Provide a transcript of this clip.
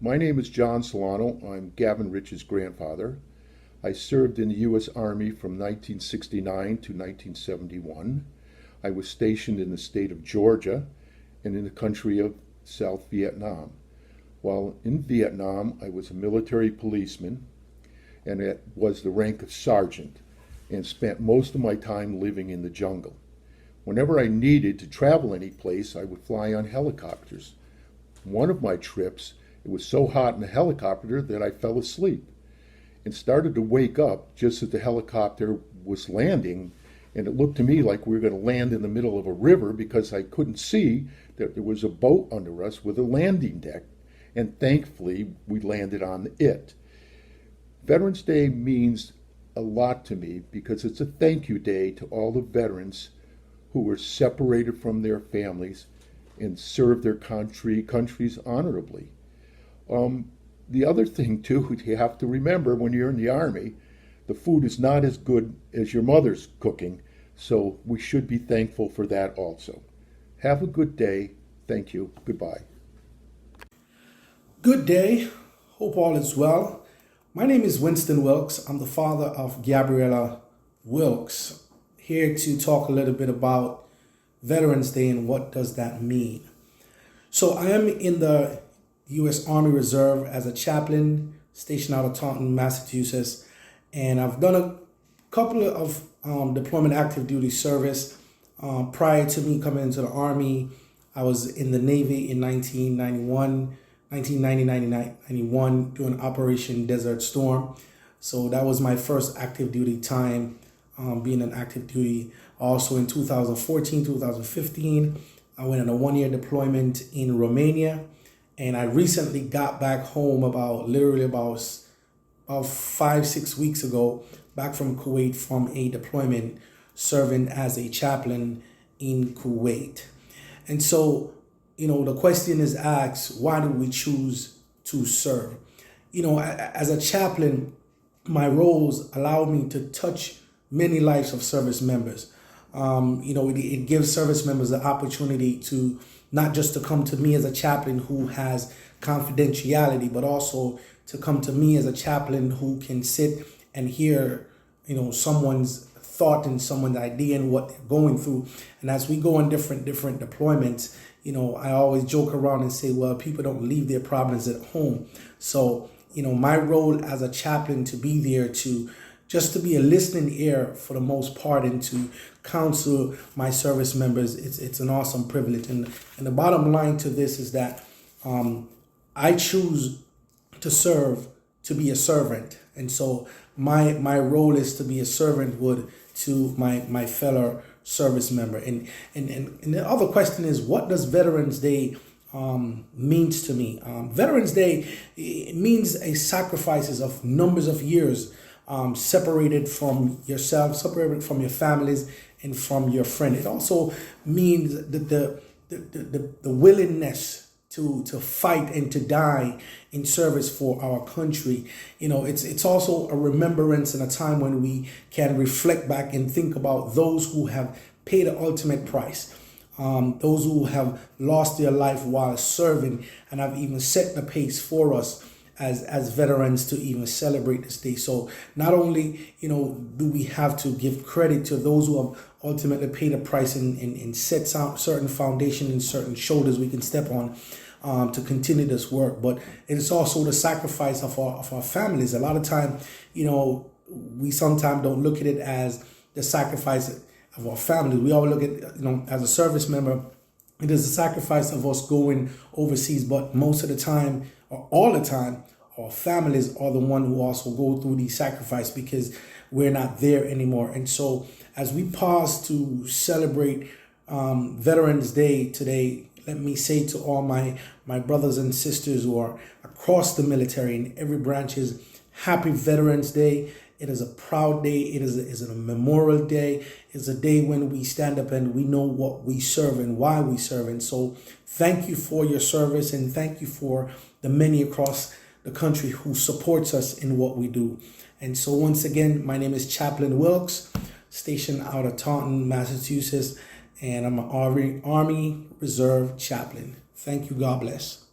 My name is John Solano. I'm Gavin Rich's grandfather. I served in the U.S. Army from 1969 to 1971. I was stationed in the state of Georgia and in the country of South Vietnam. While in Vietnam, I was a military policeman and it was the rank of sergeant and spent most of my time living in the jungle. Whenever I needed to travel any place, I would fly on helicopters. One of my trips, it was so hot in the helicopter that I fell asleep and started to wake up just as the helicopter was landing. And it looked to me like we were going to land in the middle of a river because I couldn't see that there was a boat under us with a landing deck. And thankfully, we landed on it. Veterans Day means a lot to me because it's a thank you day to all the veterans who were separated from their families and served their countries honorably. The other thing too, you have to remember when you're in the Army, the food is not as good as your mother's cooking, so we should be thankful for that also. Have a good day. Thank you. Goodbye. Good day. Hope all is well. My name is Winston Wilkes. I'm the father of Gabriella Wilkes. Here to talk a little bit about Veterans Day and what does that mean. So I am in the U.S. Army Reserve as a chaplain stationed out of Taunton, Massachusetts. And I've done a couple of deployment active duty service. Prior to me coming into the Army, I was in the Navy in 1991 doing Operation Desert Storm. So that was my first active duty time being an active duty. Also in 2014, 2015, I went on a 1-year deployment in Romania. And I recently got back home about 5-6 weeks ago, back from Kuwait from a deployment serving as a chaplain in Kuwait. And so, the question is asked, why do we choose to serve? As a chaplain, my roles allow me to touch many lives of service members. It gives service members the opportunity to not just to come to me as a chaplain who has confidentiality, but also to come to me as a chaplain who can sit and hear, someone's thought and someone's idea and what they're going through. And as we go on different deployments, I always joke around and say, well, people don't leave their problems at home. So, my role as a chaplain to be there to just to be a listening ear for the most part and to counsel my service members, it's an awesome privilege. And the bottom line to this is that I choose to serve, to be a servant. And so my role is to be a servanthood to my fellow service member. And the other question is, what does Veterans Day means to me? Veterans Day, it means a sacrifices of numbers of years separated from yourself, separated from your families and from your friend. It also means that the willingness to fight and to die in service for our country. It's also a remembrance and a time when we can reflect back and think about those who have paid the ultimate price. Those who have lost their life while serving and have even set the pace for us as veterans to even celebrate this day. So not only, do we have to give credit to those who have ultimately paid a price and set certain foundation and certain shoulders we can step on to continue this work, but it is also the sacrifice of our families. A lot of time, we sometimes don't look at it as the sacrifice of our families. We all look at, as a service member, it is a sacrifice of us going overseas, but most of the time, or all the time, our families are the one who also go through these sacrifices because we're not there anymore. And so as we pause to celebrate Veterans Day today, let me say to all my brothers and sisters who are across the military in every branches, happy Veterans Day. It is a proud day. It is a memorial day. It's a day when we stand up and we know what we serve and why we serve. And so thank you for your service and thank you for the many across the country who supports us in what we do. And so once again, my name is Chaplain Wilkes, stationed out of Taunton, Massachusetts, and I'm an Army Reserve chaplain. Thank you. God bless.